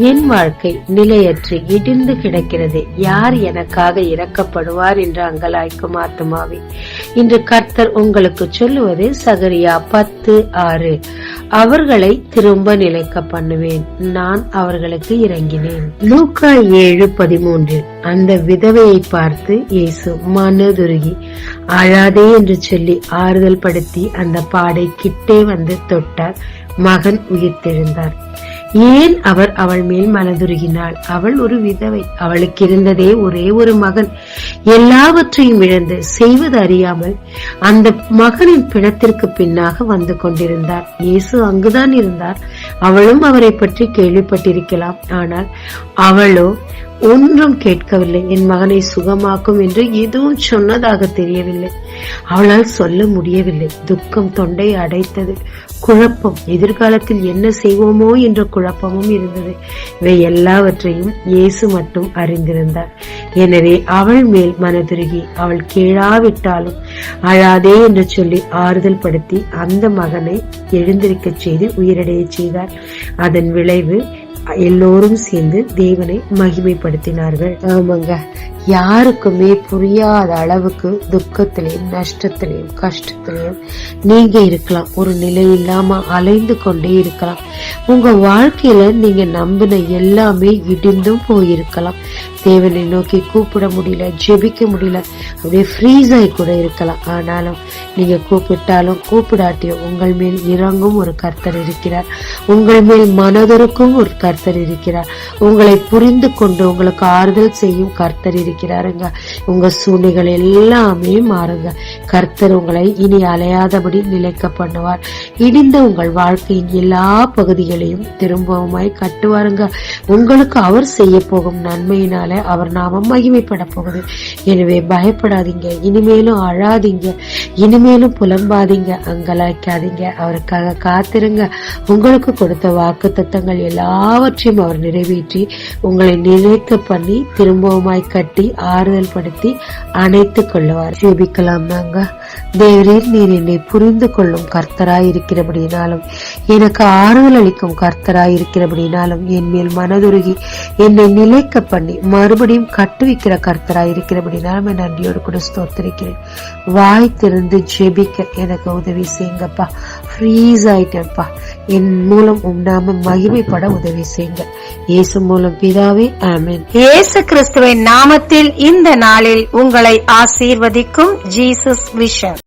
என் வாழ்க்கை நிலையற்று இடிந்து கிடக்கிறது, யார் எனக்காக இரக்கப்படுவார் என்று அங்கலாய்க்கும் ஆத்துமாவே, இன்று கர்த்தர் உங்களுக்கு சொல்லுவது சகரியா 10:6, அவர்களை திரும்ப நிலைக்க பண்ணுவேன், நான் அவர்களுக்கு இறங்கினேன். லூக்கா 7:13, அந்த விதவையை பார்த்து இயேசு மனதுருகி அழாதே என்று சொல்லி ஆறுதல் படுத்தி அந்த பாடை கிட்டே வந்து தொட்டார். மகன் உயிர்த்தெழுந்தார். ஏன் அவர் அவள் மேல் மனதுருகினாள்? அவள் ஒரு விதவை, அவளுக்கு இருந்ததே ஒரே ஒரு மகன். எல்லாவற்றையும் இழந்து செய்வது அறியாமல் அந்த மகனின் பிணத்திற்கு பின்னாக வந்து கொண்டிருந்தார். இயேசு அங்குதான் இருந்தார். அவளும் அவரை பற்றி கேள்விப்பட்டிருக்கலாம். ஆனால் அவளோ ஒன்றும் கேட்கவில்லை. என் மகனை சுகமாக்கும் என்று எதுவும் சொன்னதாக தெரியவில்லை. அவளால் சொல்ல முடியவில்லை. துக்கம் தொண்டை அடைத்தது. குழப்பம், எதிர்காலத்தில் என்ன செய்வோமோ என்ற குழப்பமும் இருந்தது. இவை எல்லாவற்றையும் இயேசு மட்டும் அறிந்திருந்தார். எனவே அவள் மேல் மனதுருகி அவள் கேளாவிட்டாலும் அழாதே என்று சொல்லி ஆறுதல் படுத்தி அந்த மகனை எழுந்திருக்க செய்து உயிரடைய செய்தார். அதன் விளைவு எல்லோரும் சேர்ந்து தேவனை மகிமைப்படுத்தினார்கள். ஆமாங்க, யாருக்குமே புரியாத அளவுக்கு துக்கத்திலையும் நஷ்டத்திலையும் கஷ்டத்திலையும் நீங்க இருக்கலாம். ஒரு நிலை இல்லாம அலைந்து கொண்டே இருக்கலாம். உங்க வாழ்க்கையில நீங்க நம்பின எல்லாமே இடிந்தும் போயிருக்கலாம். தேவனை நோக்கி கூப்பிட முடியல, ஜெபிக்க முடியல, அப்படியே ஃப்ரீஸ் ஆகி கூட இருக்கலாம். ஆனாலும் நீங்க கூப்பிட்டாலும் கூப்பிடாட்டியும் உங்கள் மேல் இறங்கும் ஒரு கர்த்தர் இருக்கிறார். உங்கள் மேல் மனதிற்கும் ஒரு கர்த்தர் இருக்கிறார். உங்களை புரிந்து கொண்டு உங்களுக்கு ஆறுதல் செய்யும் கர்த்தர் இருக்கிறாருங்க. உங்க சூழ்நிலைகள் எல்லாமே மாறுங்க. கர்த்தர் உங்களை இனி அலையாதபடி நிலைக்க பண்ணுவார். இடிந்த உங்கள் வாழ்க்கையின் எல்லா பகுதிகளையும் திரும்பவுமாய் கட்டுவாருங்க. உங்களுக்கு அவர் செய்ய போகும் நன்மையினால அவர் நாமம் மகிமைப்பட போகுது. எனவே பயப்படாதீங்க, இனிமேலும் அழாதீங்க, இனிமேலும் புலம்பாதீங்க, அங்கலாய்க்காதீங்க. அவருக்காக காத்திருங்க. உங்களுக்கு கொடுத்த வாக்கு தத்தங்கள் எல்லாவற்றையும் அவர் நிறைவேற்றி உங்களை நிலைக்க பண்ணி திரும்பவுமாய் கட்டி ஆறுதல் படுத்தி அணைத்துக் கொள்ளுவார். ஜெபிக்கலாம். நாங்க தேவரீர், நீர் என்னை புரிந்து கொள்ளும் கர்த்தராய் இருக்கிறபடினாலும், எனக்கு ஆறுதல் அளிக்கும் கர்த்தராய் இருக்கிறபடினாலும், என் மேல் மனதுருகி என்னை நிலைக்க பண்ணி மறுபடியும் கட்டுவிக்கிற கர்த்தராய் இருக்கிறபடினாலும் என் நன்றியோடு கூட ஸ்தோத்திரிக்கிறேன். வாய் திறந்து ஜெபிக்க எனக்கு உதவி செய்யுங்கப்பா. ஃப்ரீஸ் ஆயிட்டேன்ப்பா. என் மூலம் உண்டாம மகிமைப்பட உதவி செய்யுங்க. இயேசு மூலம் பிதாவே, ஆமென். இயேசு கிறிஸ்துவின் நாமத்தில் இந்த நாளில் உங்களை ஆசீர்வதிக்கும் ஜீசஸ் விஷன்.